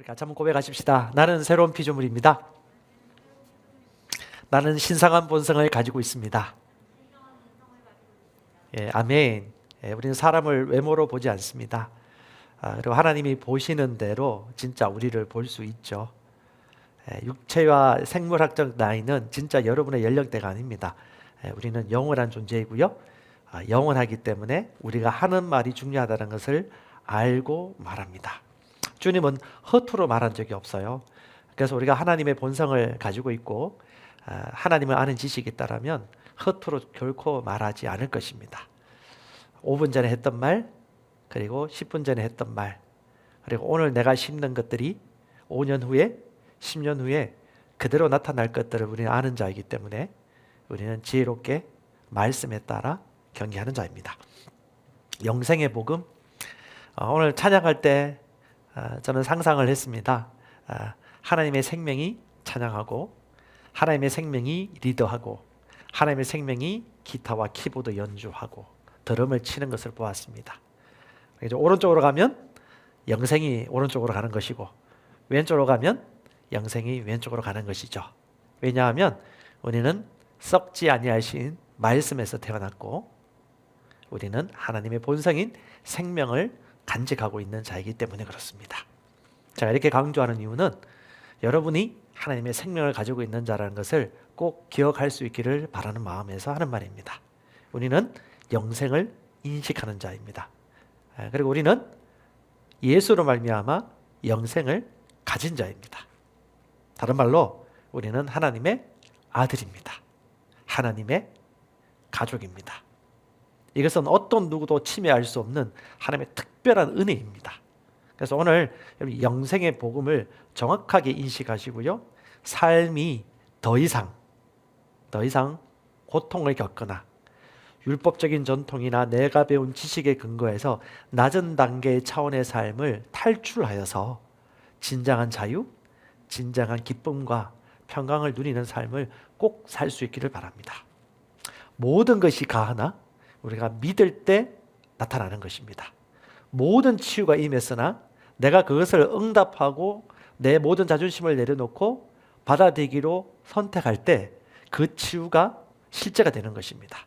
우리 같이 한번 고백하십시다. 나는 새로운 피조물입니다. 나는 신성한 본성을 가지고 있습니다. 예, 아멘. 예, 우리는 사람을 외모로 보지 않습니다. 그리고 하나님이 보시는 대로 진짜 우리를 볼 수 있죠. 예, 육체와 생물학적 나이는 진짜 여러분의 연령대가 아닙니다. 예, 우리는 영원한 존재이고요. 영원하기 때문에 우리가 하는 말이 중요하다는 것을 알고 말합니다. 주님은 허투루 말한 적이 없어요. 그래서 우리가 하나님의 본성을 가지고 있고 하나님을 아는 지식이 있다면 허투루 결코 말하지 않을 것입니다. 5분 전에 했던 말, 그리고 10분 전에 했던 말, 그리고 오늘 내가 심는 것들이 5년 후에, 10년 후에 그대로 나타날 것들을 우리는 아는 자이기 때문에 우리는 지혜롭게 말씀에 따라 경계하는 자입니다. 영생의 복음, 오늘 찬양할 때 저는 상상을 했습니다. 하나님의 생명이 찬양하고, 하나님의 생명이 리더하고, 하나님의 생명이 기타와 키보드 연주하고 드럼을 치는 것을 보았습니다. 이제 오른쪽으로 가면 영생이 오른쪽으로 가는 것이고, 왼쪽으로 가면 영생이 왼쪽으로 가는 것이죠. 왜냐하면 우리는 썩지 아니하신 말씀에서 태어났고, 우리는 하나님의 본성인 생명을 간직하고 있는 자이기 때문에 그렇습니다. 제가 이렇게 강조하는 이유는 여러분이 하나님의 생명을 가지고 있는 자라는 것을 꼭 기억할 수 있기를 바라는 마음에서 하는 말입니다. 우리는 영생을 인식하는 자입니다. 그리고 우리는 예수로 말미암아 영생을 가진 자입니다. 다른 말로 우리는 하나님의 아들입니다. 하나님의 가족입니다. 이것은 어떤 누구도 침해할 수 없는 하나님의 특별한 은혜입니다. 그래서 오늘 영생의 복음을 정확하게 인식하시고요, 삶이 더 이상 고통을 겪거나 율법적인 전통이나 내가 배운 지식에 근거해서 낮은 단계의 차원의 삶을 탈출하여서 진정한 자유, 진정한 기쁨과 평강을 누리는 삶을 꼭 살 수 있기를 바랍니다. 모든 것이 가하나 우리가 믿을 때 나타나는 것입니다. 모든 치유가 임했으나 내가 그것을 응답하고 내 모든 자존심을 내려놓고 받아들이기로 선택할 때 그 치유가 실제가 되는 것입니다.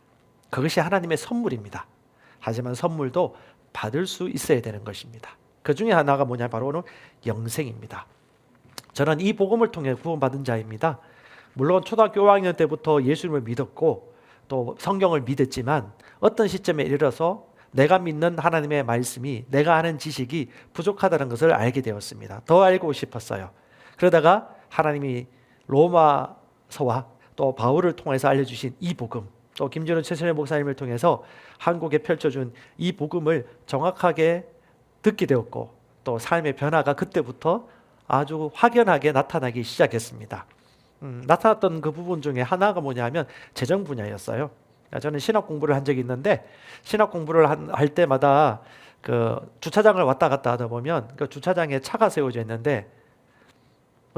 그것이 하나님의 선물입니다. 하지만 선물도 받을 수 있어야 되는 것입니다. 그 중에 하나가 뭐냐, 바로 오늘 영생입니다. 저는 이 복음을 통해 구원받은 자입니다. 물론 초등학교 5학년 때부터 예수님을 믿었고 또 성경을 믿었지만 어떤 시점에 이르러서 내가 믿는 하나님의 말씀이, 내가 아는 지식이 부족하다는 것을 알게 되었습니다. 더 알고 싶었어요. 그러다가 하나님이 로마서와 또 바울을 통해서 알려주신 이 복음, 또 김준호 최선의 목사님을 통해서 한국에 펼쳐준 이 복음을 정확하게 듣게 되었고, 또 삶의 변화가 그때부터 아주 확연하게 나타나기 시작했습니다. 나타났던 그 부분 중에 하나가 뭐냐면 재정 분야였어요. 저는 신학 공부를 한 적이 있는데, 신학 공부를 할 때마다 그 주차장을 왔다 갔다 하다 보면 그 주차장에 차가 세워져 있는데,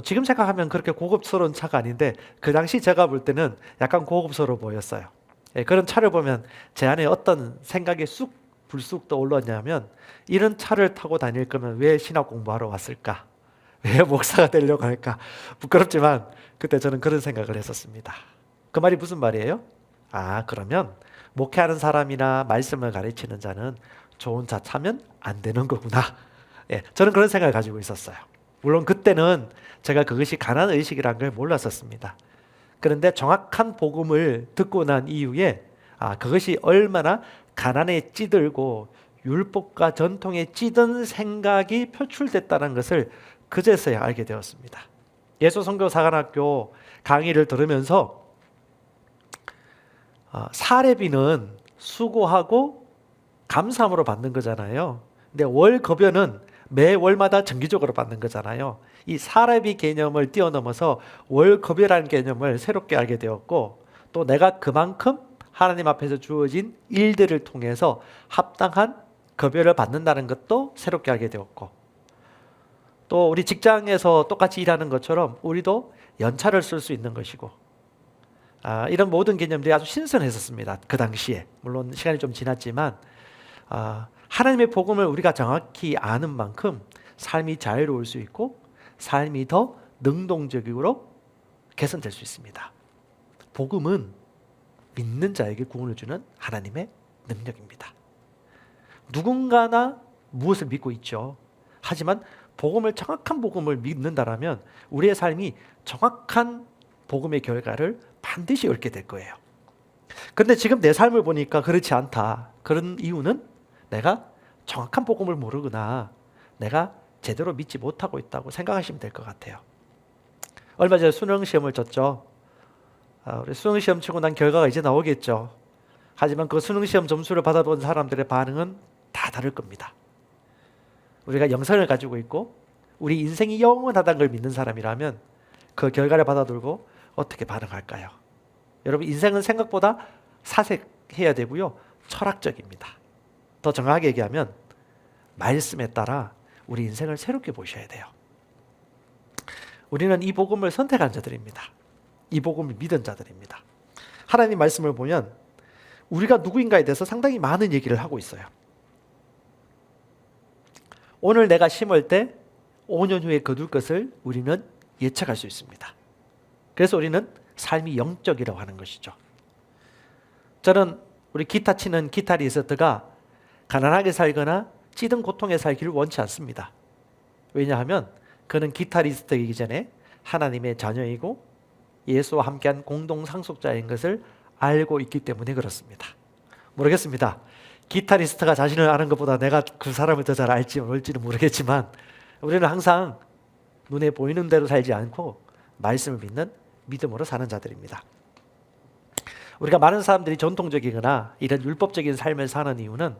지금 생각하면 그렇게 고급스러운 차가 아닌데 그 당시 제가 볼 때는 약간 고급스러워 보였어요. 그런 차를 보면 제 안에 어떤 생각이 쑥 불쑥 떠올랐냐면, 이런 차를 타고 다닐 거면 왜 신학 공부하러 왔을까? 왜 목사가 되려고 할까? 부끄럽지만 그때 저는 그런 생각을 했었습니다. 그 말이 무슨 말이에요? 그러면 목회하는 사람이나 말씀을 가르치는 자는 좋은 차 타면 안 되는 거구나. 저는 그런 생각을 가지고 있었어요. 물론 그때는 제가 그것이 가난 의식이라는 걸 몰랐었습니다. 그런데 정확한 복음을 듣고 난 이후에 그것이 얼마나 가난에 찌들고 율법과 전통에 찌든 생각이 표출됐다는 것을 그제서야 알게 되었습니다. 예수선교사관학교 강의를 들으면서 사례비는 수고하고 감사함으로 받는 거잖아요. 근데 월급여는 매 월마다 정기적으로 받는 거잖아요. 이 사례비 개념을 뛰어넘어서 월급여라는 개념을 새롭게 알게 되었고, 또 내가 그만큼 하나님 앞에서 주어진 일들을 통해서 합당한 급여를 받는다는 것도 새롭게 알게 되었고, 또 우리 직장에서 똑같이 일하는 것처럼 우리도 연차를 쓸 수 있는 것이고, 이런 모든 개념들이 아주 신선했었습니다. 그 당시에. 물론 시간이 좀 지났지만 하나님의 복음을 우리가 정확히 아는 만큼 삶이 자유로울 수 있고 삶이 더 능동적으로 개선될 수 있습니다. 복음은 믿는 자에게 구원을 주는 하나님의 능력입니다. 누군가나 무엇을 믿고 있죠. 하지만 정확한 복음을 믿는다라면 우리의 삶이 정확한 복음의 결과를 반드시 얻게 될 거예요. 그런데 지금 내 삶을 보니까 그렇지 않다. 그런 이유는 내가 정확한 복음을 모르거나 내가 제대로 믿지 못하고 있다고 생각하시면 될 것 같아요. 얼마 전에 수능 시험을 쳤죠. 우리 수능 시험 치고 난 결과가 이제 나오겠죠. 하지만 그 수능 시험 점수를 받아본 사람들의 반응은 다 다를 겁니다. 우리가 영생을 가지고 있고 우리 인생이 영원하다는 걸 믿는 사람이라면 그 결과를 받아들고 어떻게 반응할까요? 여러분, 인생은 생각보다 사색해야 되고요. 철학적입니다. 더 정확하게 얘기하면 말씀에 따라 우리 인생을 새롭게 보셔야 돼요. 우리는 이 복음을 선택한 자들입니다. 이 복음을 믿은 자들입니다. 하나님 말씀을 보면 우리가 누구인가에 대해서 상당히 많은 얘기를 하고 있어요. 오늘 내가 심을 때 5년 후에 거둘 것을 우리는 예측할 수 있습니다. 그래서 우리는 삶이 영적이라고 하는 것이죠. 저는 우리 기타 치는 기타리스트가 가난하게 살거나 찌든 고통에 살기를 원치 않습니다. 왜냐하면 그는 기타리스트이기 전에 하나님의 자녀이고 예수와 함께한 공동 상속자인 것을 알고 있기 때문에 그렇습니다. 모르겠습니다. 기타리스트가 자신을 아는 것보다 내가 그 사람을 더 잘 알지 모를지는 모르겠지만 우리는 항상 눈에 보이는 대로 살지 않고 말씀을 믿는 믿음으로 사는 자들입니다. 우리가 많은 사람들이 전통적이거나 이런 율법적인 삶을 사는 이유는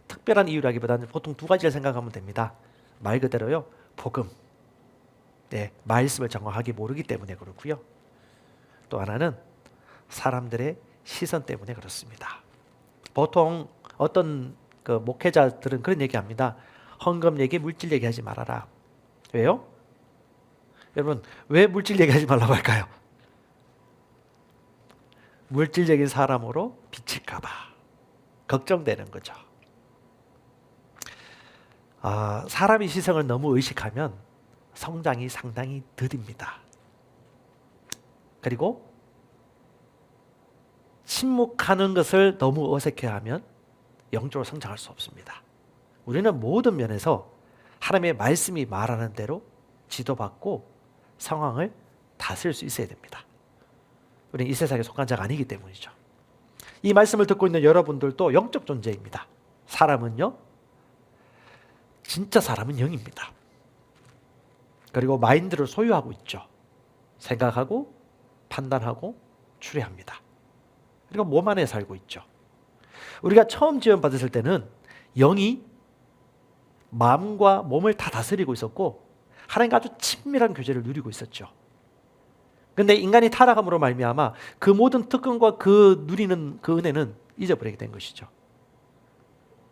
특별한 이유라기보다는 보통 두 가지를 생각하면 됩니다. 말 그대로요, 복음. 네, 말씀을 정확하게 모르기 때문에 그렇고요. 또 하나는 사람들의 시선 때문에 그렇습니다. 보통 어떤 그 목회자들은 그런 얘기합니다. 헌금 얘기, 물질 얘기하지 말아라. 왜요? 여러분, 왜 물질 얘기하지 말라고 할까요? 물질적인 사람으로 비칠까 봐 걱정되는 거죠. 사람의 시선을 너무 의식하면 성장이 상당히 더딥니다. 그리고 침묵하는 것을 너무 어색해하면 영적으로 성장할 수 없습니다. 우리는 모든 면에서 하나님의 말씀이 말하는 대로 지도받고 상황을 다스릴 수 있어야 됩니다. 우리는 이 세상에 속한 자가 아니기 때문이죠. 이 말씀을 듣고 있는 여러분들도 영적 존재입니다. 사람은요, 진짜 사람은 영입니다. 그리고 마인드를 소유하고 있죠. 생각하고 판단하고 추리합니다. 그리고 몸 안에 살고 있죠. 우리가 처음 지원 받았을 때는 영이 마음과 몸을 다 다스리고 있었고 하나님과 아주 친밀한 교제를 누리고 있었죠. 그런데 인간이 타락함으로 말미암아 그 모든 특권과 그 누리는 그 은혜는 잊어버리게 된 것이죠.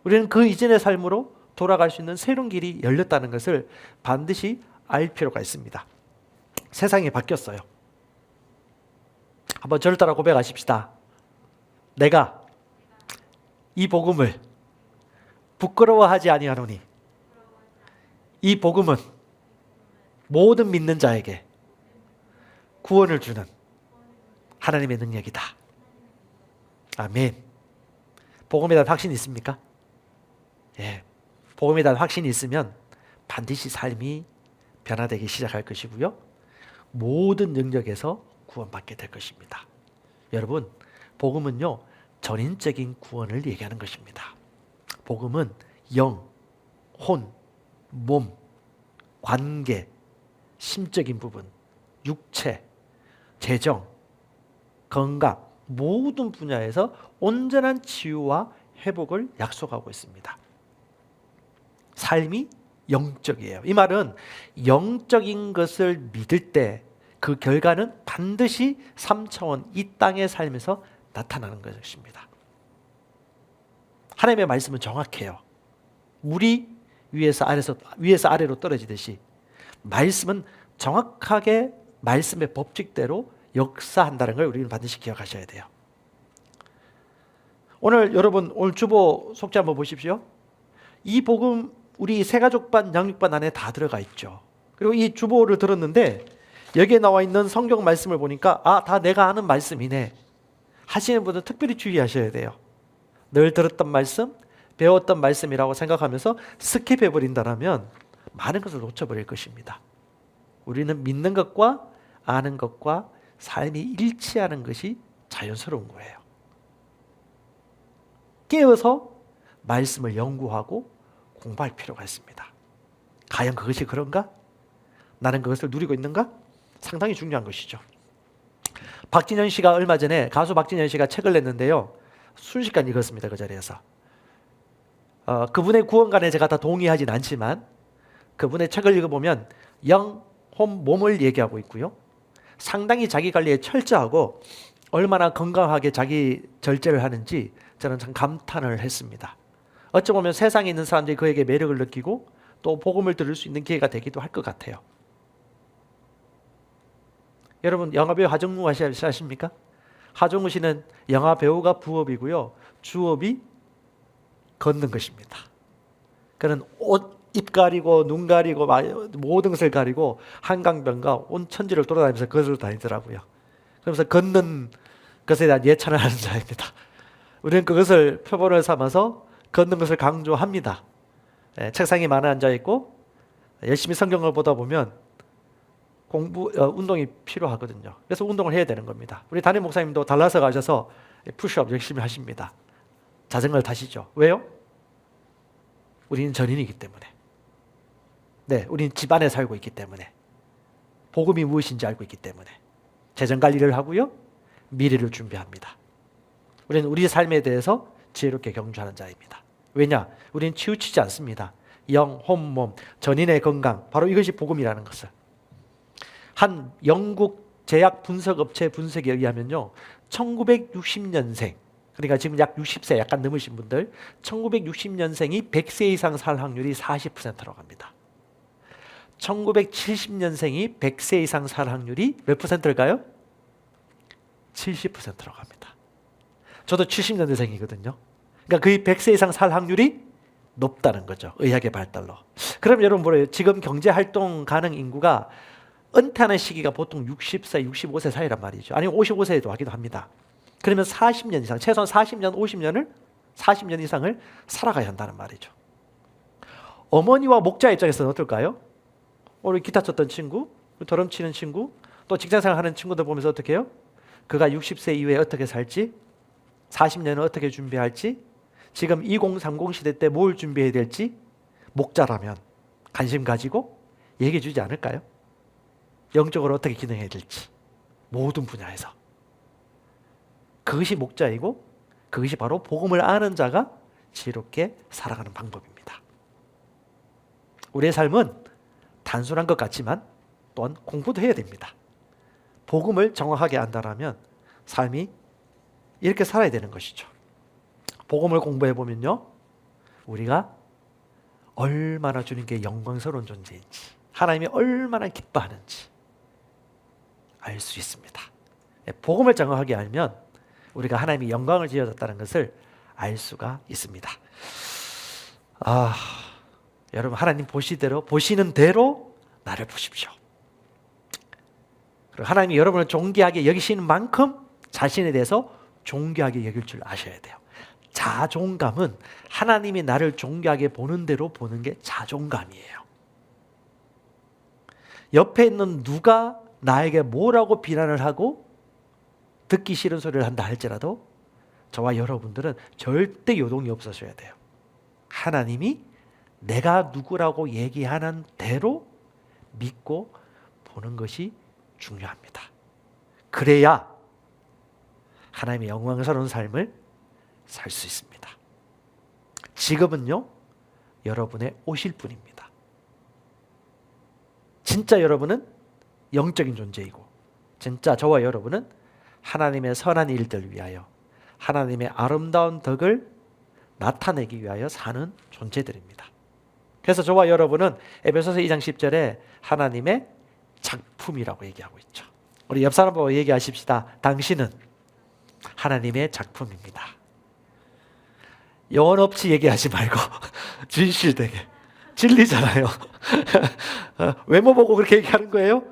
우리는 그 이전의 삶으로 돌아갈 수 있는 새로운 길이 열렸다는 것을 반드시 알 필요가 있습니다. 세상이 바뀌었어요. 한번 저를 따라 고백하십시다. 내가 이 복음을 부끄러워하지 아니하노니 이 복음은 모든 믿는 자에게 구원을 주는 하나님의 능력이다. 아멘. 복음에 대한 확신이 있습니까? 예. 복음에 대한 확신이 있으면 반드시 삶이 변화되기 시작할 것이고요. 모든 영역에서 구원받게 될 것입니다. 여러분, 복음은요, 전인적인 구원을 얘기하는 것입니다. 복음은 영, 혼, 몸, 관계, 심적인 부분, 육체, 재정, 건강 모든 분야에서 온전한 치유와 회복을 약속하고 있습니다. 삶이 영적이에요. 이 말은 영적인 것을 믿을 때 그 결과는 반드시 3차원 이 땅의 삶에서 나타나는 것입니다. 하나님의 말씀은 정확해요. 물이 위에서 아래로 떨어지듯이 말씀은 정확하게 말씀의 법칙대로 역사한다는 걸 우리는 반드시 기억하셔야 돼요. 오늘 주보 속죄 한번 보십시오. 이 복음 우리 세가족반 양육반 안에 다 들어가 있죠. 그리고 이 주보를 들었는데 여기에 나와 있는 성경 말씀을 보니까 다 내가 아는 말씀이네 하시는 분은 특별히 주의하셔야 돼요. 늘 들었던 말씀, 배웠던 말씀이라고 생각하면서 스킵해 버린다면 많은 것을 놓쳐버릴 것입니다. 우리는 믿는 것과 아는 것과 삶이 일치하는 것이 자연스러운 거예요. 깨어서 말씀을 연구하고 공부할 필요가 있습니다. 과연 그것이 그런가? 나는 그것을 누리고 있는가? 상당히 중요한 것이죠. 박진현 씨가 얼마 전에 가수 박진현 씨가 책을 냈는데요. 순식간 읽었습니다. 그 자리에서. 그분의 구원관에 제가 다 동의하진 않지만 그분의 책을 읽어보면 영, 홈, 몸을 얘기하고 있고요. 상당히 자기 관리에 철저하고 얼마나 건강하게 자기 절제를 하는지 저는 참 감탄을 했습니다. 어쩌면 세상에 있는 사람들이 그에게 매력을 느끼고 또 복음을 들을 수 있는 기회가 되기도 할 것 같아요. 여러분 영화배우 하정우 아십니까? 하정우 씨는 영화배우가 부업이고요. 주업이 걷는 것입니다. 그는 입 가리고 눈 가리고 모든 것을 가리고 한강변과 온 천지를 돌아다니면서 그것을 다니더라고요. 그러면서 걷는 것에 대한 예찬을 하는 자입니다. 우리는 그것을 표본을 삼아서 걷는 것을 강조합니다. 책상에 많이 앉아있고 열심히 성경을 보다 보면 운동이 필요하거든요. 그래서 운동을 해야 되는 겁니다. 우리 담임 목사님도 달라서 가셔서 푸시업 열심히 하십니다. 자전거를 타시죠. 왜요? 우리는 전인이기 때문에. 네, 우리는 집안에 살고 있기 때문에. 복음이 무엇인지 알고 있기 때문에. 재정관리를 하고요. 미래를 준비합니다. 우리는 우리 삶에 대해서 지혜롭게 경주하는 자입니다. 왜냐? 우리는 치우치지 않습니다. 영, 홈, 몸, 전인의 건강, 바로 이것이 복음이라는 것을. 한 영국 제약 분석업체 분석에 의하면요, 1960년생, 그러니까 지금 약 60세 약간 넘으신 분들, 1960년생이 100세 이상 살 확률이 40%라고 합니다. 1970년생이 100세 이상 살 확률이 몇 %일까요? 70%라고 합니다. 저도 70년생이거든요. 그러니까 거의 100세 이상 살 확률이 높다는 거죠. 의학의 발달로. 그럼 여러분 뭐래요? 지금 경제활동 가능 인구가 은퇴하는 시기가 보통 60세, 65세 사이란 말이죠. 아니면 55세에도 하기도 합니다. 그러면 40년 이상, 최소한 40년 이상을 살아가야 한다는 말이죠. 어머니와 목자 입장에서는 어떨까요? 우리 기타 쳤던 친구, 드럼 치는 친구, 또 직장생활 하는 친구들 보면서 어떻게 해요? 그가 60세 이후에 어떻게 살지? 40년을 어떻게 준비할지? 지금 2030 시대 때 뭘 준비해야 될지 목자라면 관심 가지고 얘기해 주지 않을까요? 영적으로 어떻게 기능해야 될지 모든 분야에서. 그것이 목자이고 그것이 바로 복음을 아는 자가 지혜롭게 살아가는 방법입니다. 우리의 삶은 단순한 것 같지만 또한 공부도 해야 됩니다. 복음을 정확하게 안다라면 삶이 이렇게 살아야 되는 것이죠. 복음을 공부해 보면요, 우리가 얼마나 주님께 영광스러운 존재인지, 하나님이 얼마나 기뻐하는지 알 수 있습니다. 복음을 정확하게 알면 우리가 하나님이 영광을 지어졌다는 것을 알 수가 있습니다. 여러분 하나님 보시는 대로 나를 보십시오. 그리고 하나님이 여러분을 존귀하게 여기시는 만큼 자신에 대해서 존귀하게 여길 줄 아셔야 돼요. 자존감은 하나님이 나를 존귀하게 보는 대로 보는 게 자존감이에요. 옆에 있는 누가 나에게 뭐라고 비난을 하고 듣기 싫은 소리를 한다 할지라도 저와 여러분들은 절대 요동이 없어져야 돼요. 하나님이 내가 누구라고 얘기하는 대로 믿고 보는 것이 중요합니다. 그래야 하나님의 영광스러운 삶을 살 수 있습니다. 지금은요, 여러분의 오실 분입니다. 진짜 여러분은 영적인 존재이고, 진짜 저와 여러분은 하나님의 선한 일들을 위하여 하나님의 아름다운 덕을 나타내기 위하여 사는 존재들입니다. 그래서 저와 여러분은 에베소서 2장 10절에 하나님의 작품이라고 얘기하고 있죠. 우리 옆 사람 보고 얘기하십시다. 당신은 하나님의 작품입니다. 영혼 없이 얘기하지 말고 진실되게. 진리잖아요. 외모 보고 그렇게 얘기하는 거예요?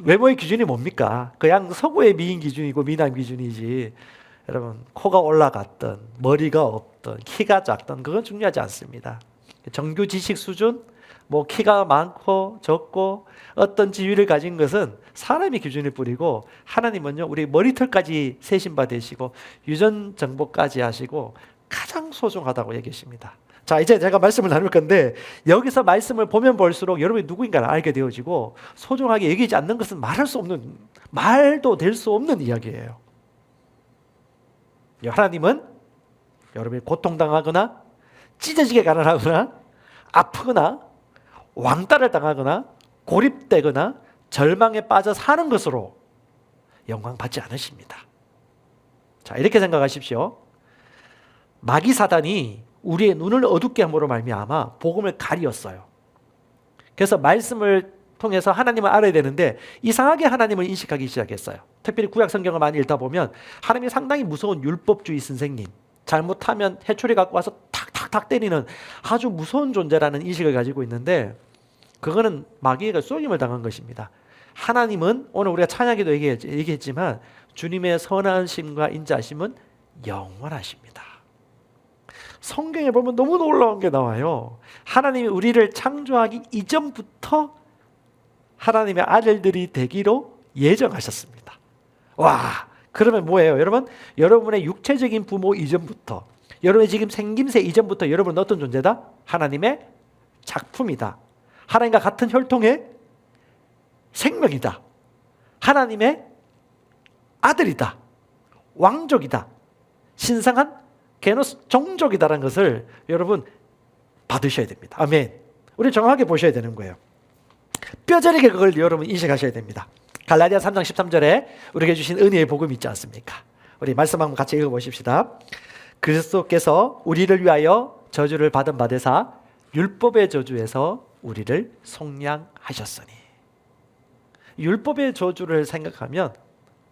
외모의 기준이 뭡니까? 그냥 서구의 미인 기준이고 미남 기준이지. 여러분, 코가 올라갔든 머리가 없든 키가 작든 그건 중요하지 않습니다. 정규 지식 수준, 뭐 키가 많고 적고 어떤 지위를 가진 것은 사람의 기준일 뿐이고, 하나님은요 우리 머리털까지 세신 바 되시고 유전 정보까지 하시고 가장 소중하다고 얘기하십니다. 자, 이제 제가 말씀을 나눌 건데, 여기서 말씀을 보면 볼수록 여러분이 누구인가를 알게 되어지고, 소중하게 여기지 않는 것은 말도 될 수 없는 이야기예요. 하나님은 여러분이 고통당하거나 찢어지게 가난하거나 아프거나 왕따를 당하거나 고립되거나 절망에 빠져 사는 것으로 영광 받지 않으십니다. 자, 이렇게 생각하십시오. 마귀 사단이 우리의 눈을 어둡게 함으로 말미암아 복음을 가리었어요. 그래서 말씀을 통해서 하나님을 알아야 되는데 이상하게 하나님을 인식하기 시작했어요. 특별히 구약 성경을 많이 읽다 보면 하나님이 상당히 무서운 율법주의 선생님, 잘못하면 해초리 갖고 와서 탁탁탁 때리는 아주 무서운 존재라는 인식을 가지고 있는데, 그거는 마귀가 쏘임을 당한 것입니다. 하나님은 오늘 우리가 찬양에도 얘기했지만 주님의 선하심과 인자하심은 영원하십니다. 성경에 보면 너무 놀라운 게 나와요. 하나님이 우리를 창조하기 이전부터 하나님의 아들들이 되기로 예정하셨습니다. 와, 그러면 뭐예요? 여러분, 여러분의 육체적인 부모 이전부터, 여러분의 지금 생김새 이전부터 여러분은 어떤 존재다? 하나님의 작품이다. 하나님과 같은 혈통의 생명이다. 하나님의 아들이다. 왕족이다. 신성한 게노스 종족이다라는 것을 여러분 받으셔야 됩니다. 아멘. 우리 정확하게 보셔야 되는 거예요. 뼈저리게 그걸 여러분 인식하셔야 됩니다. 갈라디아 3장 13절에 우리에게 주신 은혜의 복음이 있지 않습니까? 우리 말씀 한번 같이 읽어보십시다. 그리스도께서 우리를 위하여 저주를 받은 바 되사 율법의 저주에서 우리를 속량하셨으니. 율법의 저주를 생각하면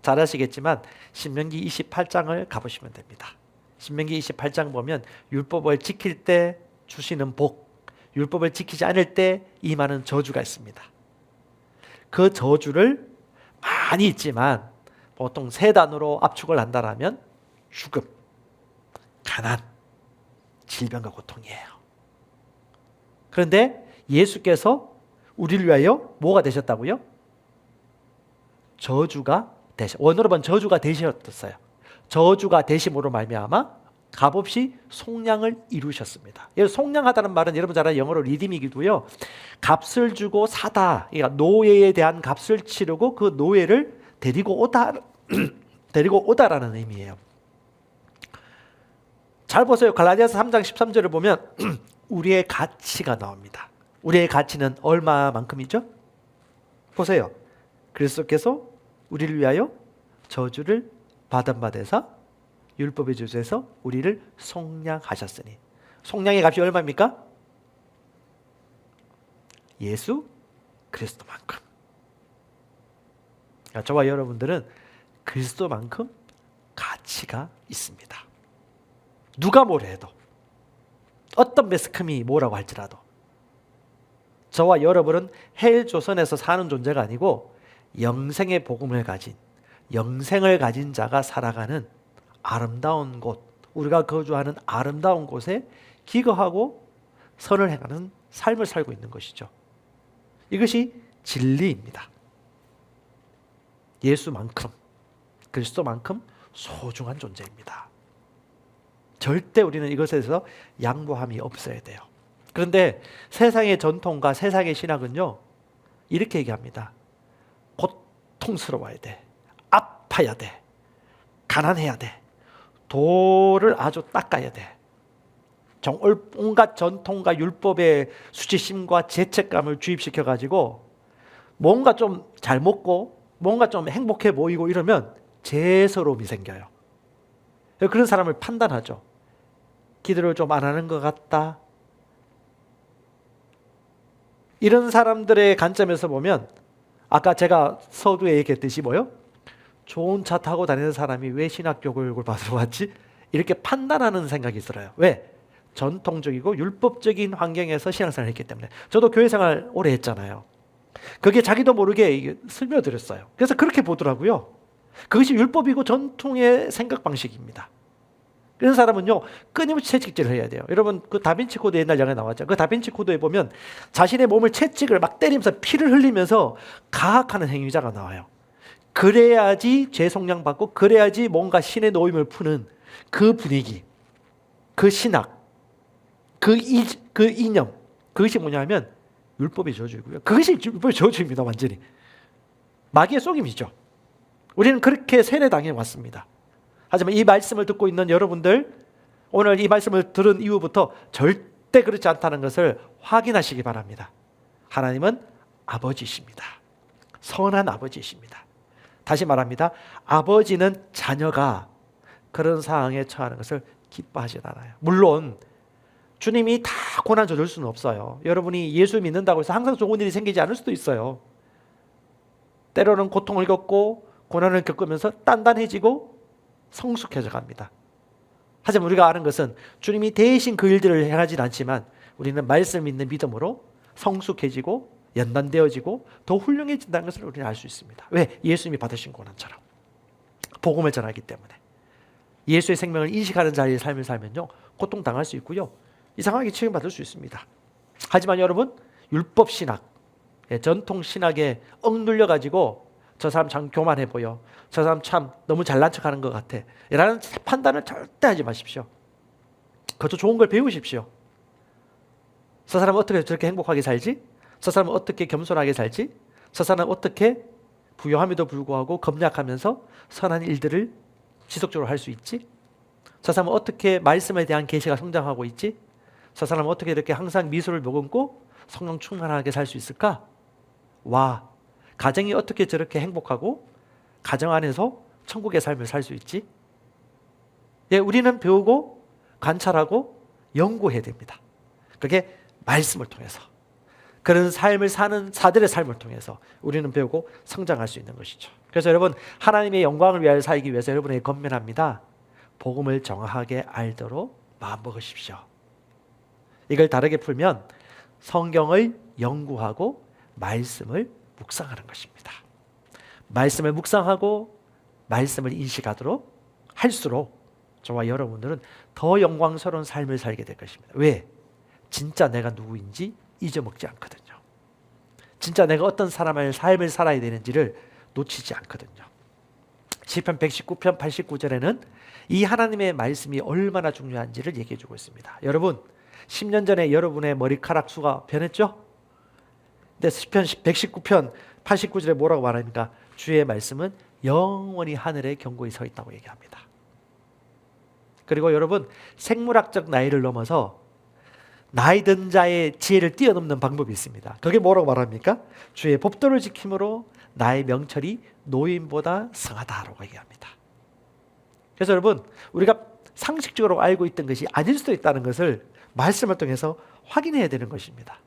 잘 아시겠지만 신명기 28장을 가보시면 됩니다. 신명기 28장 보면 율법을 지킬 때 주시는 복, 율법을 지키지 않을 때 임하는 저주가 있습니다. 그 저주를 많이 있지만 보통 세 단어로 압축을 한다면 죽음, 가난, 질병과 고통이에요. 그런데 예수께서 우리를 위하여 뭐가 되셨다고요? 저주가 원어로 보면 저주가 되셨어요. 저주가 되심으로 말미암아 값없이 속량을 이루셨습니다. 속량하다는 말은 여러분 잘 아는 영어로 리딤이기도요. 값을 주고 사다. 그러니까 노예에 대한 값을 치르고 그 노예를 데리고 오다라는 의미예요. 잘 보세요. 갈라디아서 3장 13절을 보면 우리의 가치가 나옵니다. 우리의 가치는 얼마만큼이죠? 보세요. 그리스도께서 우리를 위하여 저주를 받은 바 되사 율법의 저주에서 우리를 속량하셨으니. 속량의 값이 얼마입니까? 예수 그리스도만큼. 그러니까 저와 여러분들은 그리스도만큼 가치가 있습니다. 누가 뭐라 해도, 어떤 매스컴이 뭐라고 할지라도 저와 여러분은 헬조선에서 사는 존재가 아니고 영생의 복음을 가진, 영생을 가진 자가 살아가는 아름다운 곳, 우리가 거주하는 아름다운 곳에 기거하고 선을 행하는 삶을 살고 있는 것이죠. 이것이 진리입니다. 예수만큼, 그리스도만큼 소중한 존재입니다. 절대 우리는 이것에 대해서 양보함이 없어야 돼요. 그런데 세상의 전통과 세상의 신학은요, 이렇게 얘기합니다. 고통스러워야 돼. 아파야 돼. 가난해야 돼. 도를 아주 닦아야 돼. 온갖 전통과 율법의 수치심과 죄책감을 주입시켜가지고 뭔가 좀 잘 먹고 뭔가 좀 행복해 보이고 이러면 죄스러움이 생겨요. 그런 사람을 판단하죠. 기도를 좀 안 하는 것 같다. 이런 사람들의 관점에서 보면 아까 제가 서두에 얘기했듯이 뭐요? 좋은 차 타고 다니는 사람이 왜 신학교육을 받으러 왔지? 이렇게 판단하는 생각이 들어요. 왜? 전통적이고 율법적인 환경에서 신앙생활을 했기 때문에 저도 교회생활 오래 했잖아요. 그게 자기도 모르게 이게 스며들었어요. 그래서 그렇게 보더라고요. 그것이 율법이고 전통의 생각 방식입니다. 그런 사람은요 끊임없이 채찍질을 해야 돼요. 여러분 그 다빈치 코드 옛날 영화에 나왔죠. 그 다빈치 코드에 보면 자신의 몸을 채찍을 막 때리면서 피를 흘리면서 가학하는 행위자가 나와요. 그래야지 죄 속량 받고 그래야지 뭔가 신의 노임을 푸는 그 분위기, 그 신학, 그 이념, 그것이 뭐냐면 율법의 저주이고요. 그것이 율법의 저주입니다. 완전히 마귀의 속임이죠. 우리는 그렇게 세뇌당해 왔습니다. 하지만 이 말씀을 듣고 있는 여러분들, 오늘 이 말씀을 들은 이후부터 절대 그렇지 않다는 것을 확인하시기 바랍니다. 하나님은 아버지십니다. 선한 아버지십니다. 다시 말합니다. 아버지는 자녀가 그런 상황에 처하는 것을 기뻐하지 않아요. 물론 주님이 다 고난 져줄 수는 없어요. 여러분이 예수 믿는다고 해서 항상 좋은 일이 생기지 않을 수도 있어요. 때로는 고통을 겪고 고난을 겪으면서 단단해지고 성숙해져 갑니다. 하지만 우리가 아는 것은 주님이 대신 그 일들을 행하진 않지만 우리는 말씀 믿는 믿음으로 성숙해지고 연단되어지고 더 훌륭해진다는 것을 우리는 알 수 있습니다. 왜? 예수님이 받으신 고난처럼 복음을 전하기 때문에. 예수의 생명을 인식하는 자리의 삶을 살면요 고통당할 수 있고요 이상하게 치유받을 수 있습니다. 하지만 여러분 율법 신학, 전통 신학에 억눌려 가지고 저 사람 참 교만해 보여, 저 사람 참 너무 잘난 척하는 것 같아 라는 판단을 절대 하지 마십시오. 그것도 좋은 걸 배우십시오. 저 사람은 어떻게 저렇게 행복하게 살지? 저 사람은 어떻게 겸손하게 살지? 저 사람은 어떻게 부유함에도 불구하고 검약하면서 선한 일들을 지속적으로 할 수 있지? 저 사람은 어떻게 말씀에 대한 계시가 성장하고 있지? 저 사람은 어떻게 이렇게 항상 미소를 머금고 성령 충만하게 살 수 있을까? 와, 가정이 어떻게 저렇게 행복하고 가정 안에서 천국의 삶을 살 수 있지? 예, 우리는 배우고 관찰하고 연구해야 됩니다. 그게 말씀을 통해서 그런 삶을 사는 자들의 삶을 통해서 우리는 배우고 성장할 수 있는 것이죠. 그래서 여러분 하나님의 영광을 위하여 살기 위해서 여러분에게 권면합니다. 복음을 정확하게 알도록 마음먹으십시오. 이걸 다르게 풀면 성경을 연구하고 말씀을 묵상하는 것입니다. 말씀을 묵상하고 말씀을 인식하도록 할수록 저와 여러분들은 더 영광스러운 삶을 살게 될 것입니다. 왜? 진짜 내가 누구인지 잊어먹지 않거든요. 진짜 내가 어떤 사람의 삶을 살아야 되는지를 놓치지 않거든요. 시편 119편 89절에는 이 하나님의 말씀이 얼마나 중요한지를 얘기해 주고 있습니다. 여러분 10년 전에 여러분의 머리카락 수가 변했죠? 근데 시편 119편 89절에 뭐라고 말합니까? 주의 말씀은 영원히 하늘에 견고히 서 있다고 얘기합니다. 그리고 여러분 생물학적 나이를 넘어서 나이 든 자의 지혜를 뛰어넘는 방법이 있습니다. 그게 뭐라고 말합니까? 주의 법도를 지킴으로 나의 명철이 노인보다 성하다라고 얘기합니다. 그래서 여러분 우리가 상식적으로 알고 있던 것이 아닐 수도 있다는 것을 말씀을 통해서 확인해야 되는 것입니다.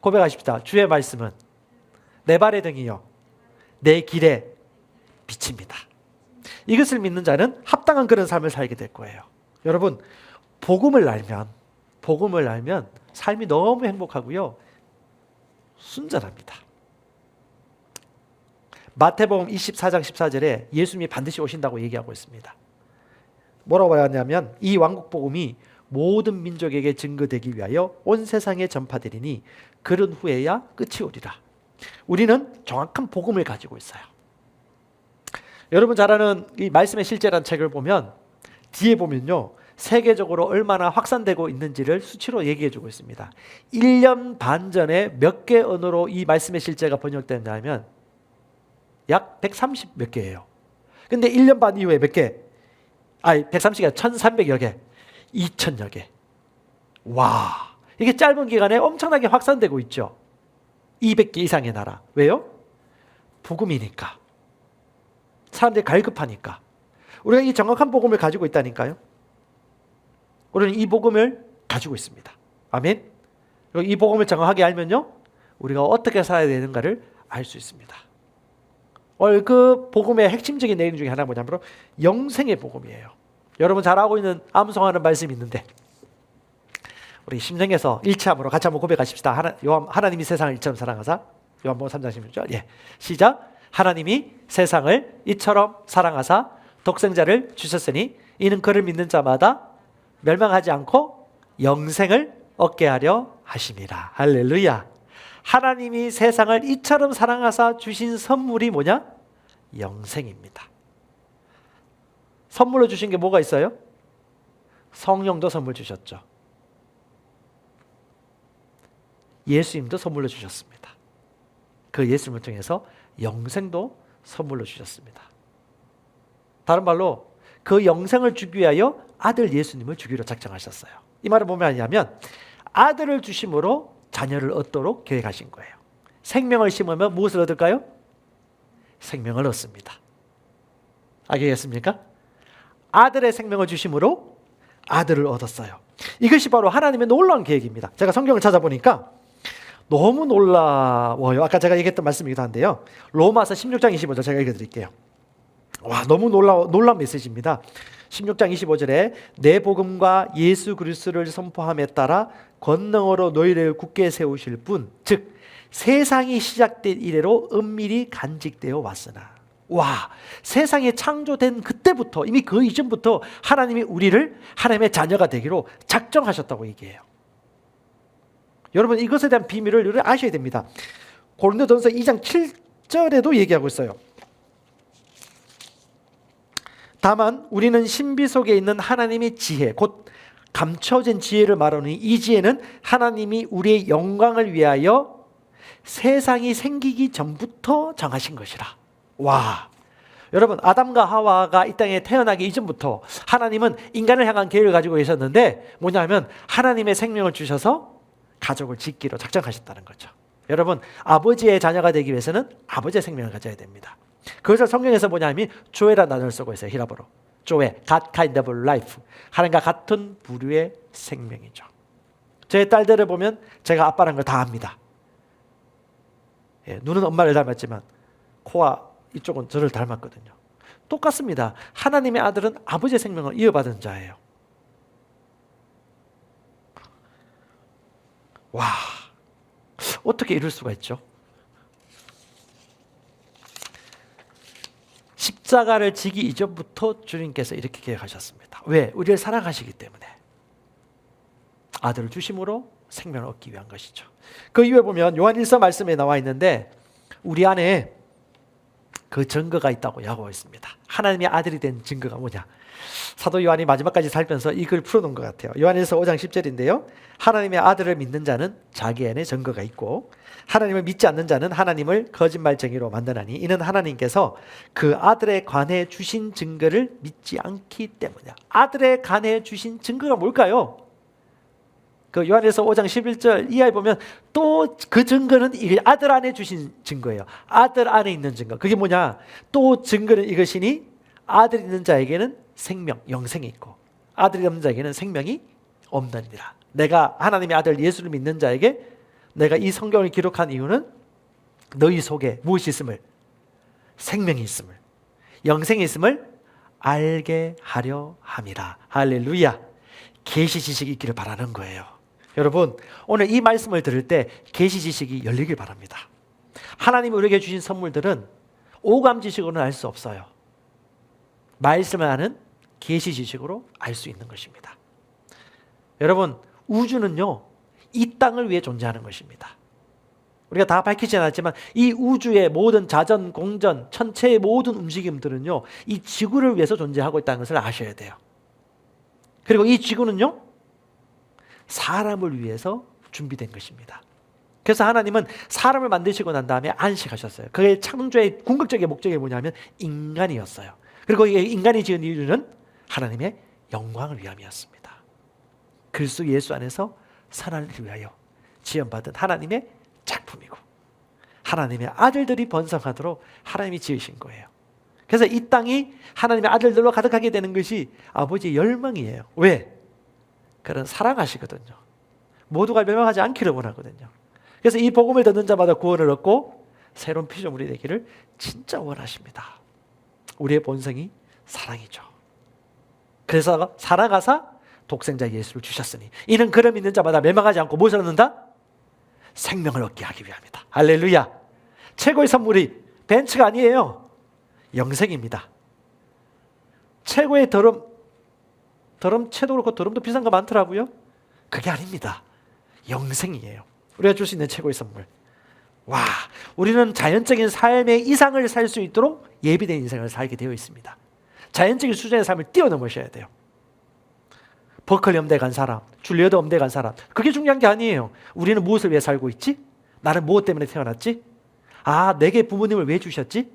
고백하십시다. 주의 말씀은 내 발의 등이요 내 길의 빛입니다. 이것을 믿는 자는 합당한 그런 삶을 살게 될 거예요. 여러분 복음을 알면 삶이 너무 행복하고요 순전합니다. 마태복음 24장 14절에 예수님이 반드시 오신다고 얘기하고 있습니다. 뭐라고 말하냐면 이 왕국복음이 모든 민족에게 증거되기 위하여 온 세상에 전파되리니 그런 후에야 끝이 오리라. 우리는 정확한 복음을 가지고 있어요. 여러분 잘 아는 이 말씀의 실제라는 책을 보면 뒤에 보면요 세계적으로 얼마나 확산되고 있는지를 수치로 얘기해 주고 있습니다. 1년 반 전에 몇 개 언어로 이 말씀의 실제가 번역됐냐 하면 약 130 몇 개예요. 근데 1년 반 이후에 몇 개? 130개가 1300여 개, 2000여 개. 와, 이게 짧은 기간에 엄청나게 확산되고 있죠. 200개 이상의 나라. 왜요? 복음이니까. 사람들이 갈급하니까. 우리가 이 정확한 복음을 가지고 있다니까요. 우리는 이 복음을 가지고 있습니다. 아멘. 이 복음을 정확하게 알면요 우리가 어떻게 살아야 되는가를 알 수 있습니다. 오늘 그 복음의 핵심적인 내용 중에 하나가 뭐냐면 영생의 복음이에요. 여러분 잘 알고 있는 암송하는 말씀이 있는데 우리 심정에서 일치함으로 같이 한번 고백하십시다. 하나님이 세상을 이처럼 사랑하사. 요한복음 3장 16절. 예. 시작. 하나님이 세상을 이처럼 사랑하사 독생자를 주셨으니 이는 그를 믿는 자마다 멸망하지 않고 영생을 얻게 하려 하심이라. 할렐루야. 하나님이 세상을 이처럼 사랑하사 주신 선물이 뭐냐? 영생입니다. 선물로 주신 게 뭐가 있어요? 성령도 선물 주셨죠. 예수님도 선물로 주셨습니다. 그 예수님을 통해서 영생도 선물로 주셨습니다. 다른 말로 그 영생을 주기 위하여 아들 예수님을 주기로 작정하셨어요. 이 말은 뭐냐 하냐면 아들을 주심으로 자녀를 얻도록 계획하신 거예요. 생명을 심으면 무엇을 얻을까요? 생명을 얻습니다. 알겠습니까? 아들의 생명을 주심으로 아들을 얻었어요. 이것이 바로 하나님의 놀라운 계획입니다. 제가 성경을 찾아보니까 너무 놀라워요. 아까 제가 얘기했던 말씀이기도 한데요. 로마서 16장 25절 제가 읽어드릴게요. 와, 너무 놀라운 메시지입니다. 16장 25절에 내 복음과 예수 그리스도를 선포함에 따라 권능으로 너희를 굳게 세우실 분, 즉 세상이 시작된 이래로 은밀히 간직되어 왔으나. 와, 세상이 창조된 그때부터, 이미 그 이전부터 하나님이 우리를 하나님의 자녀가 되기로 작정하셨다고 얘기해요. 여러분, 이것에 대한 비밀을 여러분 아셔야 됩니다. 고린도전서 2장 7절에도 얘기하고 있어요. 다만 우리는 신비 속에 있는 하나님의 지혜, 곧 감춰진 지혜를 말하니 이 지혜는 하나님이 우리의 영광을 위하여 세상이 생기기 전부터 정하신 것이라. 와, 여러분, 아담과 하와가 이 땅에 태어나기 이전부터 하나님은 인간을 향한 계획을 가지고 계셨는데 뭐냐면 하나님의 생명을 주셔서 가족을 짓기로 작정하셨다는 거죠. 여러분, 아버지의 자녀가 되기 위해서는 아버지의 생명을 가져야 됩니다. 그것을 성경에서 뭐냐면 조에라는 단어를 쓰고 있어요. 히라보로. 조에, God kind of life. 하나님과 같은 부류의 생명이죠. 제 딸들을 보면 제가 아빠라는 걸 다 압니다. 예, 눈은 엄마를 닮았지만 코와 이쪽은 저를 닮았거든요. 똑같습니다. 하나님의 아들은 아버지의 생명을 이어받은 자예요. 와, 어떻게 이럴 수가 있죠? 십자가를 지기 이전부터 주님께서 이렇게 계획하셨습니다. 왜? 우리를 사랑하시기 때문에. 아들을 주심으로 생명을 얻기 위한 것이죠. 그 이후에 보면 요한 1서 말씀에 나와 있는데 우리 안에 그 증거가 있다고 하고 있습니다. 하나님의 아들이 된 증거가 뭐냐? 사도 요한이 마지막까지 살면서 이걸 풀어놓은 것 같아요. 요한일서 5장 10절인데요. 하나님의 아들을 믿는 자는 자기 안에 증거가 있고 하나님을 믿지 않는 자는 하나님을 거짓말쟁이로 만드나니 이는 하나님께서 그 아들에 관해 주신 증거를 믿지 않기 때문이야. 아들에 관해 주신 증거가 뭘까요? 그 요한일서 5장 11절 이하에 보면 또 그 증거는 아들 안에 주신 증거예요. 아들 안에 있는 증거. 그게 뭐냐? 또 증거는 이것이니 아들 있는 자에게는 생명, 영생이 있고 아들이 없는 자에게는 생명이 없느니라. 내가 하나님의 아들 예수를 믿는 자에게 내가 이 성경을 기록한 이유는 너희 속에 무엇이 있음을? 생명이 있음을, 영생이 있음을 알게 하려 함이라. 할렐루야. 계시 지식이 있기를 바라는 거예요. 여러분, 오늘 이 말씀을 들을 때 계시 지식이 열리길 바랍니다. 하나님이 우리에게 주신 선물들은 오감 지식으로는 알 수 없어요. 말씀을 아는 계시 지식으로 알 수 있는 것입니다. 여러분, 우주는요, 이 땅을 위해 존재하는 것입니다. 우리가 다 밝히지 않았지만 이 우주의 모든 자전, 공전, 천체의 모든 움직임들은요, 이 지구를 위해서 존재하고 있다는 것을 아셔야 돼요. 그리고 이 지구는요, 사람을 위해서 준비된 것입니다. 그래서 하나님은 사람을 만드시고 난 다음에 안식하셨어요. 그의 창조의 궁극적인 목적이 뭐냐면 인간이었어요. 그리고 인간이 지은 이유는 하나님의 영광을 위함이었습니다. 그리스도 예수 안에서 선을 위하여 지음받은 하나님의 작품이고 하나님의 아들들이 번성하도록 하나님이 지으신 거예요. 그래서 이 땅이 하나님의 아들들로 가득하게 되는 것이 아버지의 열망이에요. 왜? 그는 사랑하시거든요. 모두가 멸망하지 않기를 원하거든요. 그래서 이 복음을 듣는 자마다 구원을 얻고 새로운 피조물이 되기를 진짜 원하십니다. 우리의 본성이 사랑이죠. 그래서 사랑하사 독생자 예수를 주셨으니 이는 그를 믿는 자마다 멸망하지 않고 무엇을 얻는다? 생명을 얻게 하기 위함이다. 할렐루야. 최고의 선물이 벤츠가 아니에요. 영생입니다. 최고의 더럼 채도 그렇고 더럼도 비싼 거 많더라고요. 그게 아닙니다. 영생이에요. 우리가 줄 수 있는 최고의 선물. 와, 우리는 자연적인 삶의 이상을 살 수 있도록 예비된 인생을 살게 되어 있습니다. 자연적인 수준의 삶을 뛰어넘으셔야 돼요. 버클리 음대 간 사람, 줄리어드 음대 간 사람, 그게 중요한 게 아니에요. 우리는 무엇을 위해 살고 있지? 나는 무엇 때문에 태어났지? 아, 내게 부모님을 왜 주셨지?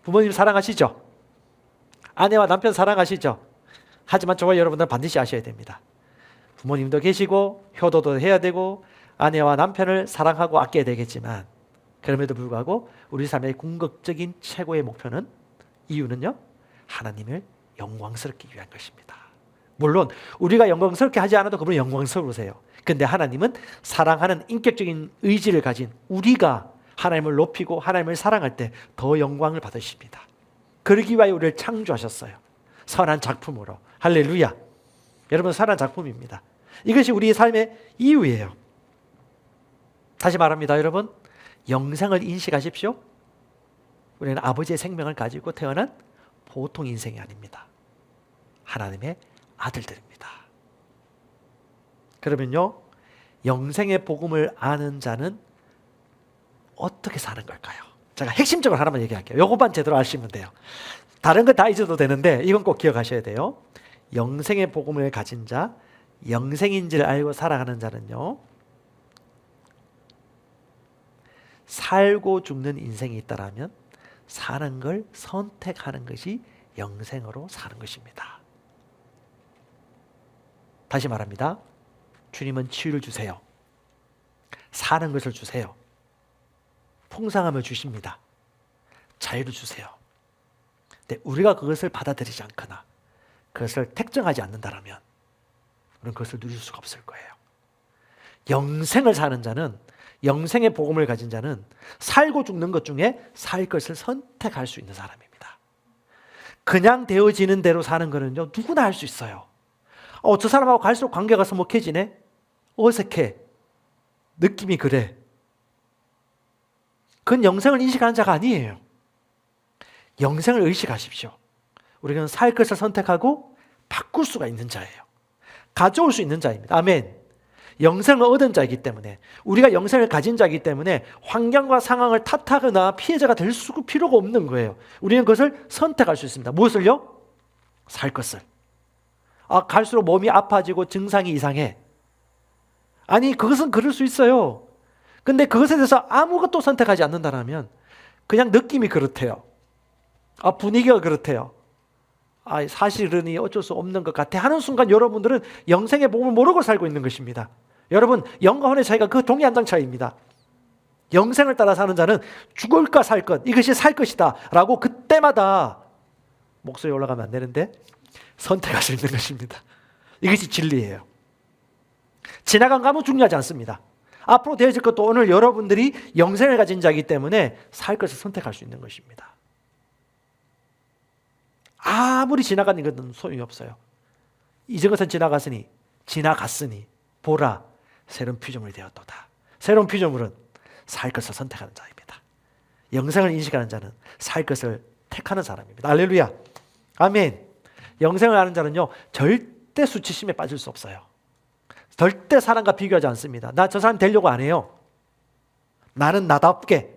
부모님 사랑하시죠? 아내와 남편 사랑하시죠? 하지만 저와 여러분들은 반드시 아셔야 됩니다. 부모님도 계시고 효도도 해야 되고 아내와 남편을 사랑하고 아껴야 되겠지만, 그럼에도 불구하고 우리 삶의 궁극적인 최고의 목표는, 이유는요, 하나님을 영광스럽게 위한 것입니다. 물론 우리가 영광스럽게 하지 않아도 그분은 영광스러우세요. 근데 하나님은 사랑하는 인격적인 의지를 가진 우리가 하나님을 높이고 하나님을 사랑할 때 더 영광을 받으십니다. 그러기 위하여 우리를 창조하셨어요. 선한 작품으로. 할렐루야. 여러분, 선한 작품입니다. 이것이 우리의 삶의 이유예요. 다시 말합니다, 여러분. 영생을 인식하십시오. 우리는 아버지의 생명을 가지고 태어난 보통 인생이 아닙니다. 하나님의 아들들입니다. 그러면요, 영생의 복음을 아는 자는 어떻게 사는 걸까요? 제가 핵심적으로 하나만 얘기할게요. 요것만 제대로 아시면 돼요. 다른 건 다 잊어도 되는데 이건 꼭 기억하셔야 돼요. 영생의 복음을 가진 자, 영생인지를 알고 살아가는 자는요, 살고 죽는 인생이 있다라면 사는 걸 선택하는 것이 영생으로 사는 것입니다. 다시 말합니다. 주님은 치유를 주세요. 사는 것을 주세요. 풍성함을 주십니다. 자유를 주세요. 근데 우리가 그것을 받아들이지 않거나 그것을 택정하지 않는다면 우리는 그것을 누릴 수가 없을 거예요. 영생을 사는 자는, 영생의 복음을 가진 자는 살고 죽는 것 중에 살 것을 선택할 수 있는 사람입니다. 그냥 되어지는 대로 사는 거는요, 누구나 할 수 있어요. 저 사람하고 갈수록 관계가 서먹해지네? 어색해. 느낌이 그래. 그건 영생을 인식하는 자가 아니에요. 영생을 의식하십시오. 우리는 살 것을 선택하고 바꿀 수가 있는 자예요. 가져올 수 있는 자입니다. 아멘. 영생을 얻은 자이기 때문에, 우리가 영생을 가진 자이기 때문에 환경과 상황을 탓하거나 피해자가 될 필요가 없는 거예요. 우리는 그것을 선택할 수 있습니다. 무엇을요? 살 것을. 갈수록 몸이 아파지고 증상이 이상해. 아니, 그것은 그럴 수 있어요. 근데 그것에 대해서 아무것도 선택하지 않는다면 그냥 느낌이 그렇대요. 분위기가 그렇대요. 사실은 어쩔 수 없는 것 같아 하는 순간 여러분들은 영생의 복음을 모르고 살고 있는 것입니다. 여러분, 영과 혼의 차이가 그 종이 한 장 차이입니다. 영생을 따라 사는 자는 죽을까 살 것, 이것이 살 것이다 라고 그때마다, 목소리 올라가면 안 되는데, 선택할 수 있는 것입니다. 이것이 진리예요. 지나간 거 아무 중요하지 않습니다. 앞으로 되어질 것도 오늘 여러분들이 영생을 가진 자이기 때문에 살 것을 선택할 수 있는 것입니다. 아무리 지나간 것은 소용이 없어요. 이전 것은 지나갔으니 보라, 새로운 피조물이 되었도다. 새로운 피조물은 살 것을 선택하는 자입니다. 영생을 인식하는 자는 살 것을 택하는 사람입니다. 할렐루야. 아멘. 영생을 아는 자는요, 절대 수치심에 빠질 수 없어요. 절대 사람과 비교하지 않습니다. 나 저 사람 되려고 안 해요. 나는 나답게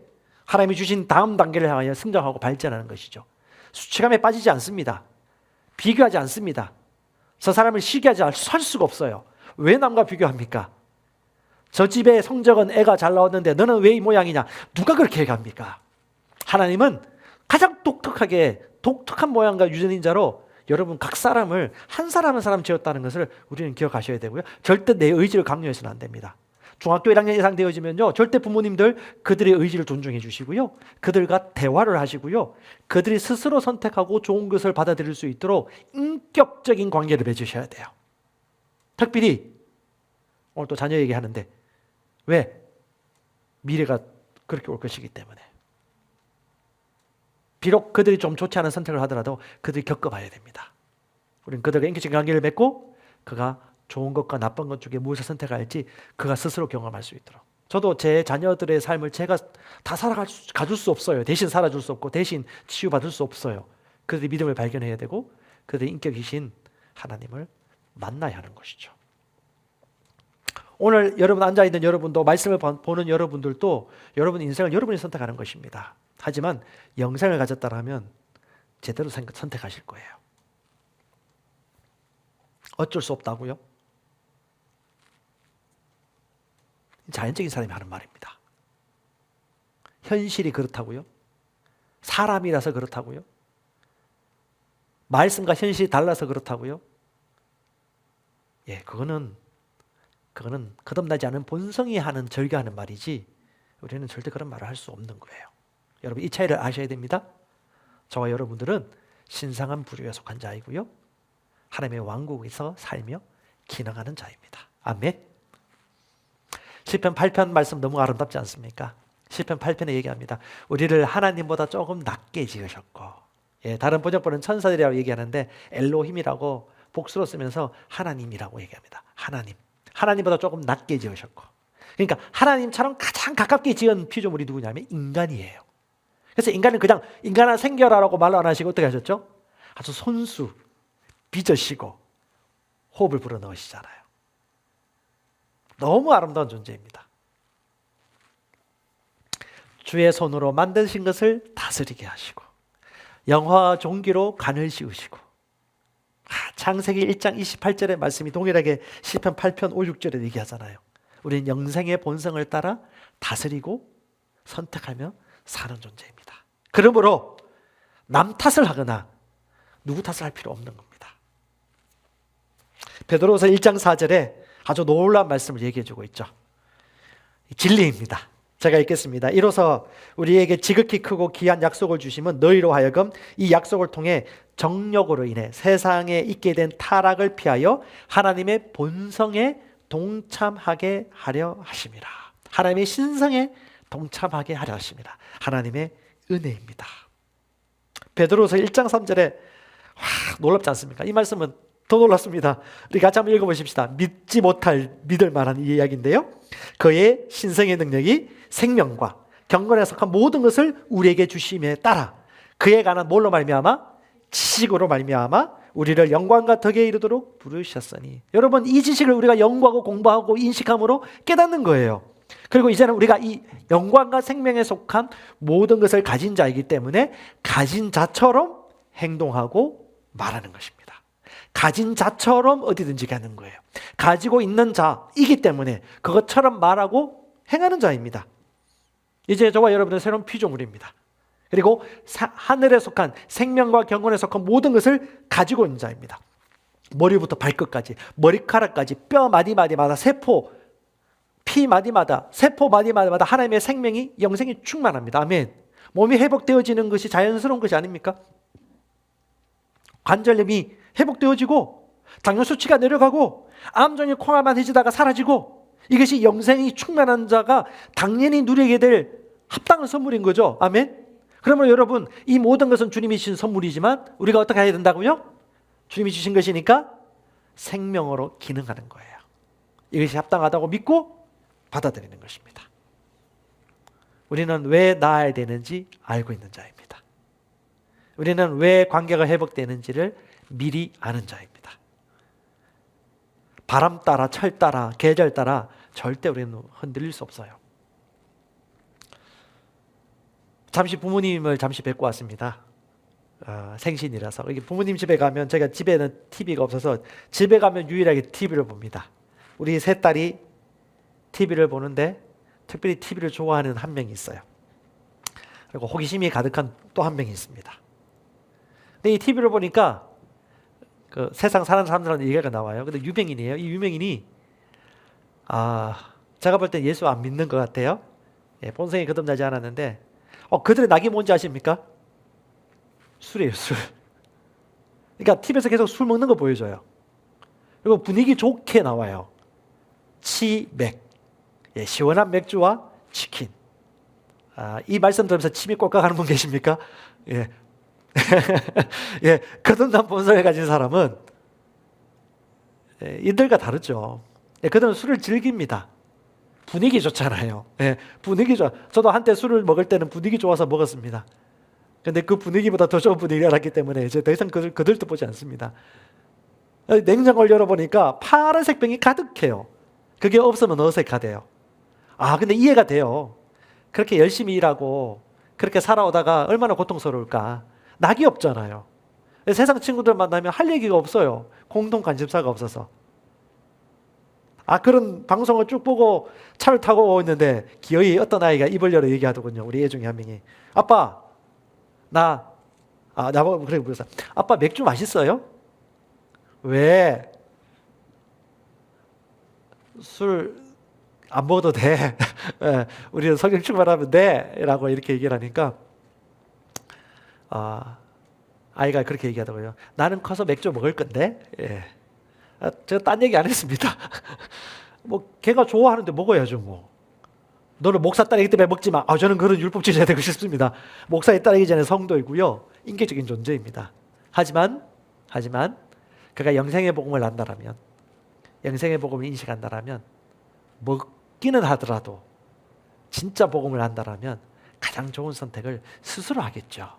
하나님이 주신 다음 단계를 향하여 성장하고 발전하는 것이죠. 수치감에 빠지지 않습니다. 비교하지 않습니다. 저 사람을 시기하지 할 수가 없어요. 왜 남과 비교합니까? 저 집의 성적은 애가 잘 나왔는데 너는 왜 이 모양이냐? 누가 그렇게 얘기합니까? 하나님은 가장 독특한 모양과 유전인 자로 여러분 각 사람을 한 사람 한 사람 지었다는 것을 우리는 기억하셔야 되고요. 절대 내 의지를 강요해서는 안 됩니다. 중학교 1학년 이상 되어지면요, 절대 부모님들 그들의 의지를 존중해 주시고요, 그들과 대화를 하시고요, 그들이 스스로 선택하고 좋은 것을 받아들일 수 있도록 인격적인 관계를 맺으셔야 돼요. 특별히 오늘 또 자녀 얘기하는데, 왜? 미래가 그렇게 올 것이기 때문에. 비록 그들이 좀 좋지 않은 선택을 하더라도 그들이 겪어봐야 됩니다. 우리는 그들과 인격적인 관계를 맺고 그가 좋은 것과 나쁜 것 중에 무엇을 선택할지 그가 스스로 경험할 수 있도록. 저도 제 자녀들의 삶을 제가 다 살아가줄 수 없어요. 대신 살아줄 수 없고 대신 치유받을 수 없어요. 그들의 믿음을 발견해야 되고 그들의 인격이신 하나님을 만나야 하는 것이죠. 오늘 여러분 앉아있는 여러분도 말씀을 보는 여러분들도 여러분 인생을 여러분이 선택하는 것입니다. 하지만 영생을 가졌다면 제대로 선택하실 거예요. 어쩔 수 없다고요? 자연적인 사람이 하는 말입니다. 현실이 그렇다고요? 사람이라서 그렇다고요? 말씀과 현실이 달라서 그렇다고요? 예, 그거는 거듭나지 않은 본성이 하는 절개하는 말이지 우리는 절대 그런 말을 할 수 없는 거예요. 여러분 이 차이를 아셔야 됩니다. 저와 여러분들은 신성한 부류에 속한 자이고요. 하나님의 왕국에서 살며 기능하는 자입니다. 아멘. 시편 8편 말씀 너무 아름답지 않습니까? 시편 8편에 얘기합니다. 우리를 하나님보다 조금 낮게 지으셨고, 예, 다른 번역본은 천사들이라고 얘기하는데 엘로힘이라고 복수로 쓰면서 하나님이라고 얘기합니다. 하나님보다 조금 낮게 지으셨고, 그러니까 하나님처럼 가장 가깝게 지은 피조물이 누구냐면 인간이에요. 그래서 인간은 그냥 인간아 생겨라라고 말로 안 하시고 어떻게 하셨죠? 아주 손수 빚으시고 호흡을 불어넣으시잖아요. 너무 아름다운 존재입니다. 주의 손으로 만드신 것을 다스리게 하시고 영화와 종기로 간을 씌우시고, 창세기 1장 28절의 말씀이 동일하게 시편 8편 5, 6절에 얘기하잖아요. 우리는 영생의 본성을 따라 다스리고 선택하며 사는 존재입니다. 그러므로 남 탓을 하거나 누구 탓을 할 필요 없는 겁니다. 베드로서 1장 4절에 아주 놀라운 말씀을 얘기해주고 있죠. 진리입니다. 제가 읽겠습니다. 이로써 우리에게 지극히 크고 귀한 약속을 주심은 너희로 하여금 이 약속을 통해 정욕으로 인해 세상에 있게 된 타락을 피하여 하나님의 본성에 동참하게 하려 하심이라. 하나님의 신성에 동참하게 하려 하심이라. 하나님의 은혜입니다. 베드로서 1장 3절에 놀랍지 않습니까? 이 말씀은 더 놀랍습니다. 우리 같이 한번 읽어보십시다. 믿지 못할 믿을 만한 이 이야기인데요. 그의 신성의 능력이 생명과 경건에 속한 모든 것을 우리에게 주심에 따라 그에 관한 뭘로 말미암아? 지식으로 말미암아 우리를 영광과 덕에 이르도록 부르셨으니. 여러분 이 지식을 우리가 연구하고 공부하고 인식함으로 깨닫는 거예요. 그리고 이제는 우리가 이 영광과 생명에 속한 모든 것을 가진 자이기 때문에 가진 자처럼 행동하고 말하는 것입니다. 가진 자처럼 어디든지 가는 거예요. 가지고 있는 자이기 때문에 그것처럼 말하고 행하는 자입니다. 이제 저와 여러분은 새로운 피조물입니다. 그리고 하늘에 속한 생명과 경건에 속한 모든 것을 가지고 있는 자입니다. 머리부터 발끝까지, 머리카락까지, 뼈 마디마디마다, 세포, 피 마디마다, 세포 마디마디마다 하나님의 생명이, 영생이 충만합니다. 아멘. 몸이 회복되어지는 것이 자연스러운 것이 아닙니까? 관절염이 회복되어지고 당뇨 수치가 내려가고 암종이 콩알만 해지다가 사라지고, 이것이 영생이 충만한 자가 당연히 누리게 될 합당한 선물인 거죠. 아멘. 그러면 여러분 이 모든 것은 주님이 주신 선물이지만 우리가 어떻게 해야 된다고요? 주님이 주신 것이니까 생명으로 기능하는 거예요. 이것이 합당하다고 믿고 받아들이는 것입니다. 우리는 왜 나아야 되는지 알고 있는 자입니다. 우리는 왜 관계가 회복되는지를 미리 아는 자입니다. 바람 따라, 철 따라, 계절 따라 절대 우리는 흔들릴 수 없어요. 잠시 부모님을 뵙고 왔습니다. 생신이라서. 부모님 집에 가면, 제가 집에는 TV가 없어서 집에 가면 유일하게 TV를 봅니다. 우리 세 딸이 TV를 보는데 특별히 TV를 좋아하는 한 명이 있어요. 그리고 호기심이 가득한 또 한 명이 있습니다. 근데 이 TV를 보니까 그 세상 사는 사람들한테 얘기가 나와요. 근데 유명인이에요. 이 유명인이 제가 볼 때 예수 안 믿는 것 같아요. 예, 본성이 거듭나지 않았는데 그들의 낙이 뭔지 아십니까? 술이에요, 술. 그러니까 TV에서 계속 술 먹는 거 보여줘요. 그리고 분위기 좋게 나와요. 치맥, 예, 시원한 맥주와 치킨. 이 말씀 들으면서 침이 꼴깍하는 분 계십니까? 예. 예, 거듭난 본성을 가진 사람은 이들과 다르죠. 그들은 술을 즐깁니다. 분위기 좋잖아요. 분위기 좋아. 저도 한때 술을 먹을 때는 분위기 좋아서 먹었습니다. 근데 그 분위기보다 더 좋은 분위기를 알았기 때문에 이제 더 이상 그들도 보지 않습니다. 냉장고를 열어보니까 파란색 병이 가득해요. 그게 없으면 어색하대요. 근데 이해가 돼요. 그렇게 열심히 일하고 그렇게 살아오다가 얼마나 고통스러울까. 낙이 없잖아요. 세상 친구들 만나면 할 얘기가 없어요. 공동 관심사가 없어서. 그런 방송을 쭉 보고 차를 타고 있는데 기어이 어떤 아이가 입을 열어 얘기하더군요. 우리 애 중에 한 명이. 아빠, 나보고 그래 물었어. 아빠 맥주 맛있어요? 왜? 술 안 먹어도 돼. 우리는 성령 충만하면 돼. 라고 이렇게 얘기를 하니까 아이가 그렇게 얘기하더라고요. 나는 커서 맥주 먹을 건데. 제가 딴 얘기 안 했습니다. 걔가 좋아하는데 먹어야죠 뭐. 너는 목사 딸이기 때문에 먹지 마. 저는 그런 율법주의자 되고 싶습니다. 목사의 딸이기 전에 성도이고요. 인격적인 존재입니다. 하지만 그가 영생의 복음을 안다라면, 영생의 복음을 인식한다라면, 먹기는 하더라도 진짜 복음을 안다라면 가장 좋은 선택을 스스로 하겠죠.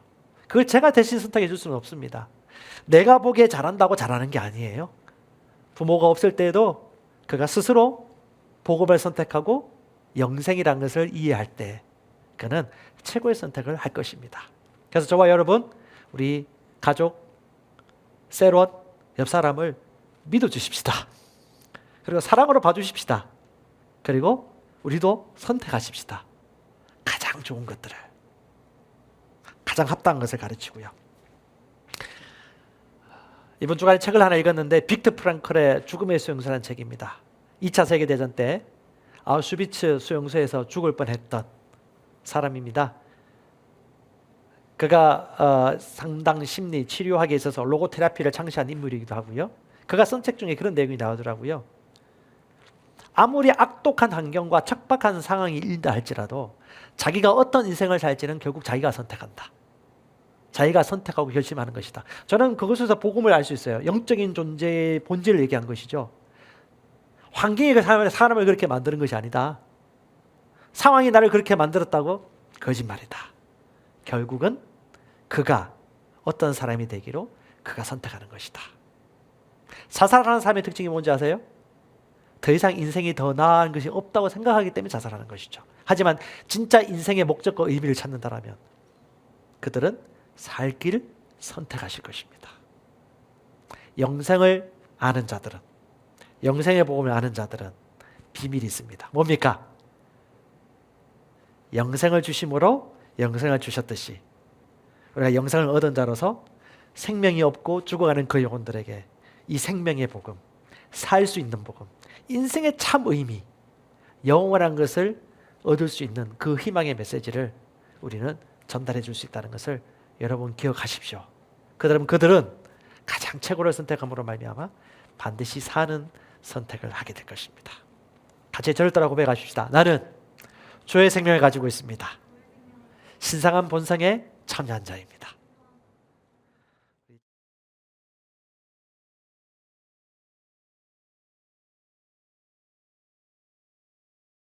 그걸 제가 대신 선택해 줄 수는 없습니다. 내가 보기에 잘한다고 잘하는 게 아니에요. 부모가 없을 때에도 그가 스스로 복음을 선택하고 영생이라는 것을 이해할 때 그는 최고의 선택을 할 것입니다. 그래서 저와 여러분, 우리 가족, 셀롯, 옆 사람을 믿어주십시다. 그리고 사랑으로 봐주십시다. 그리고 우리도 선택하십시다. 가장 좋은 것들을, 가장 합당한 것을 가르치고요. 이번 주간에 책을 하나 읽었는데 빅터 프랑클의 죽음의 수용소라는 책입니다. 2차 세계대전 때 아우슈비츠 수용소에서 죽을 뻔했던 사람입니다. 그가 상당 심리 치료학에 있어서 로고테라피를 창시한 인물이기도 하고요. 그가 쓴 책 중에 그런 내용이 나오더라고요. 아무리 악독한 환경과 척박한 상황이 일다 할지라도 자기가 어떤 인생을 살지는 결국 자기가 선택한다. 자기가 선택하고 결심하는 것이다. 저는 그것에서 복음을 알 수 있어요. 영적인 존재의 본질을 얘기한 것이죠. 환경이 사람을 그렇게 만드는 것이 아니다. 상황이 나를 그렇게 만들었다고? 거짓말이다. 결국은 그가 어떤 사람이 되기로 그가 선택하는 것이다. 자살하는 사람의 특징이 뭔지 아세요? 더 이상 인생이 더 나은 것이 없다고 생각하기 때문에 자살하는 것이죠. 하지만 진짜 인생의 목적과 의미를 찾는다면 그들은 살 길을 선택하실 것입니다. 영생을 아는 자들은, 영생의 복음을 아는 자들은 비밀이 있습니다. 뭡니까? 영생을 주심으로 영생을 주셨듯이 우리가 영생을 얻은 자로서 생명이 없고 죽어가는 그 영혼들에게 이 생명의 복음, 살 수 있는 복음, 인생의 참 의미, 영원한 것을 얻을 수 있는 그 희망의 메시지를 우리는 전달해 줄 수 있다는 것을 여러분 기억하십시오. 그들은 가장 최고를 선택함으로 말미암아 반드시 사는 선택을 하게 될 것입니다. 같이 저를 따라 고백하십시다. 나는 주의 생명을 가지고 있습니다. 신성한 본성에 참여한 자입니다.